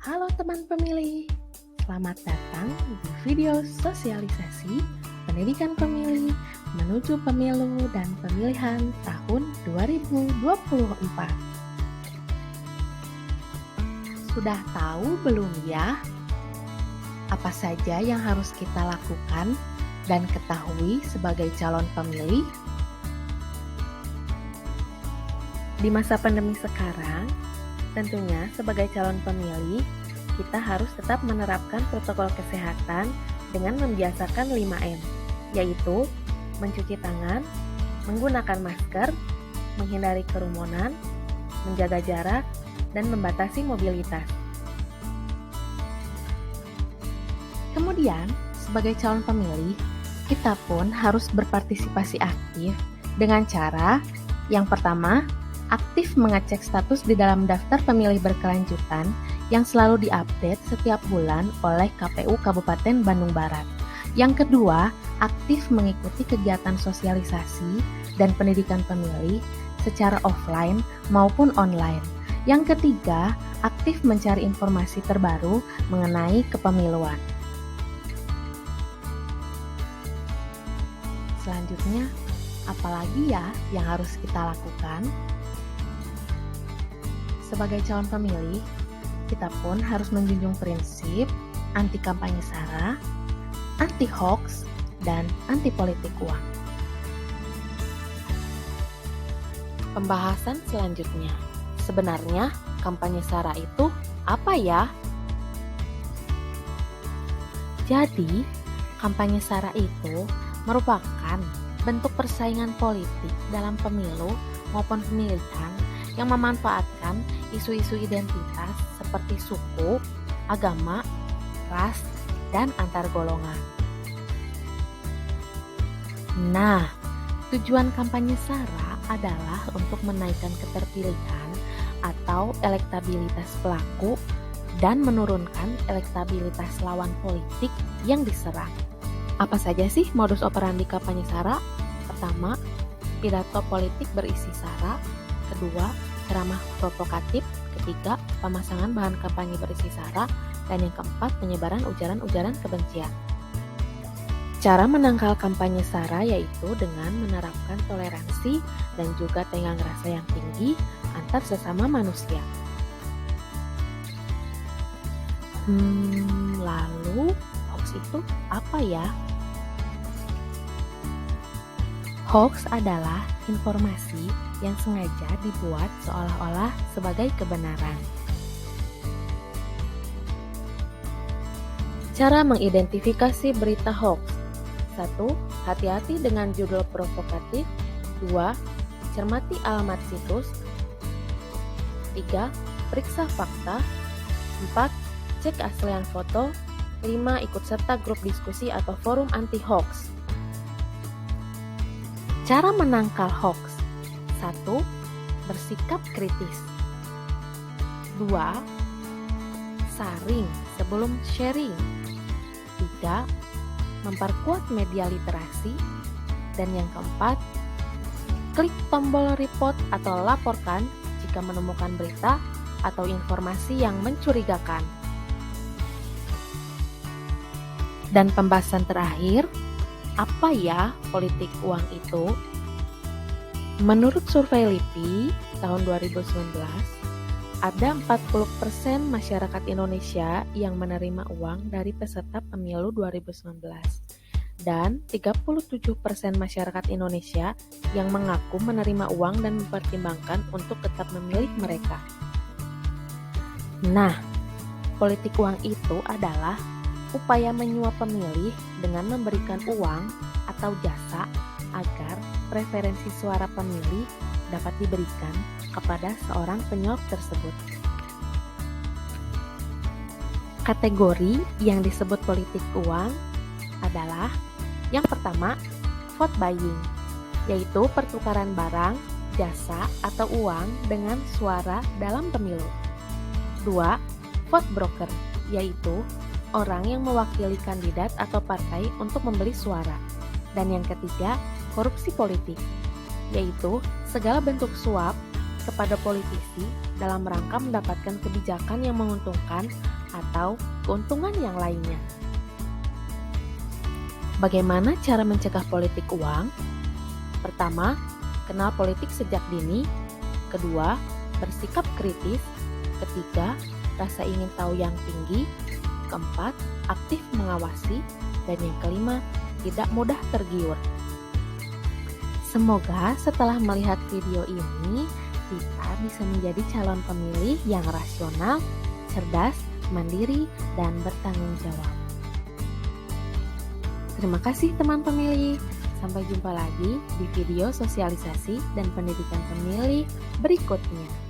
Halo teman pemilih, selamat datang di video sosialisasi pendidikan pemilih menuju pemilu dan pemilihan tahun 2024. Sudah tahu belum ya, apa saja yang harus kita lakukan dan ketahui sebagai calon pemilih? Di masa pandemi sekarang, tentunya sebagai calon pemilih, kita harus tetap menerapkan protokol kesehatan dengan membiasakan 5M, yaitu mencuci tangan, menggunakan masker, menghindari kerumunan, menjaga jarak, dan membatasi mobilitas. Kemudian, sebagai calon pemilih, kita pun harus berpartisipasi aktif dengan cara yang pertama, aktif mengecek status di dalam daftar pemilih berkelanjutan yang selalu diupdate setiap bulan oleh KPU Kabupaten Bandung Barat. Yang kedua, aktif mengikuti kegiatan sosialisasi dan pendidikan pemilih secara offline maupun online. Yang ketiga, aktif mencari informasi terbaru mengenai kepemiluan. Selanjutnya, apalagi ya yang harus kita lakukan? Sebagai calon pemilih, kita pun harus menjunjung prinsip anti kampanye SARA, anti hoax, dan anti politik uang. Pembahasan selanjutnya, sebenarnya kampanye SARA itu apa ya? Jadi, kampanye SARA itu merupakan bentuk persaingan politik dalam pemilu maupun pemilihan yang memanfaatkan isu-isu identitas seperti suku, agama, ras, dan antar golongan. Nah, tujuan kampanye SARA adalah untuk menaikkan keterpilihan atau elektabilitas pelaku dan menurunkan elektabilitas lawan politik yang diserang. Apa saja sih modus operandi kampanye SARA? Pertama, pidato politik berisi SARA. Kedua, ceramah provokatif. Ketiga, pemasangan bahan kampanye berisi SARA. Dan yang keempat, penyebaran ujaran-ujaran kebencian. Cara menangkal kampanye SARA yaitu dengan menerapkan toleransi dan juga tenggang rasa yang tinggi antar sesama manusia. Lalu hoax itu apa ya? Hoax adalah informasi yang sengaja dibuat seolah-olah sebagai kebenaran. Cara mengidentifikasi berita hoax. 1. Hati-hati dengan judul provokatif. 2. Cermati alamat situs. 3. Periksa fakta. 4. Cek keaslian foto. 5. Ikut serta grup diskusi atau forum anti hoax. Cara menangkal hoax. 1. Bersikap kritis. 2. Saring sebelum sharing. 3. Memperkuat media literasi. Dan yang keempat, klik tombol report atau laporkan jika menemukan berita atau informasi yang mencurigakan. Dan pembahasan terakhir, apa ya politik uang itu? Menurut survei LIPI tahun 2019, ada 40% masyarakat Indonesia yang menerima uang dari peserta pemilu 2019 dan 37% masyarakat Indonesia yang mengaku menerima uang dan mempertimbangkan untuk tetap memilih mereka. Nah, politik uang itu adalah upaya menyuap pemilih dengan memberikan uang atau jasa agar preferensi suara pemilih dapat diberikan kepada seorang penyuap tersebut. Kategori yang disebut politik uang adalah yang pertama, vote buying, yaitu pertukaran barang, jasa, atau uang dengan suara dalam pemilu. 2. Vote broker, yaitu orang yang mewakili kandidat atau partai untuk membeli suara. Dan yang ketiga, korupsi politik, yaitu segala bentuk suap kepada politisi dalam rangka mendapatkan kebijakan yang menguntungkan atau keuntungan yang lainnya. Bagaimana cara mencegah politik uang? Pertama, kenal politik sejak dini. Kedua, bersikap kritis. Ketiga, rasa ingin tahu yang tinggi. Keempat, aktif mengawasi. Dan yang kelima, tidak mudah tergiur. Semoga setelah melihat video ini, kita bisa menjadi calon pemilih yang rasional, cerdas, mandiri, dan bertanggung jawab. Terima kasih teman pemilih. Sampai jumpa lagi di video sosialisasi dan pendidikan pemilih berikutnya.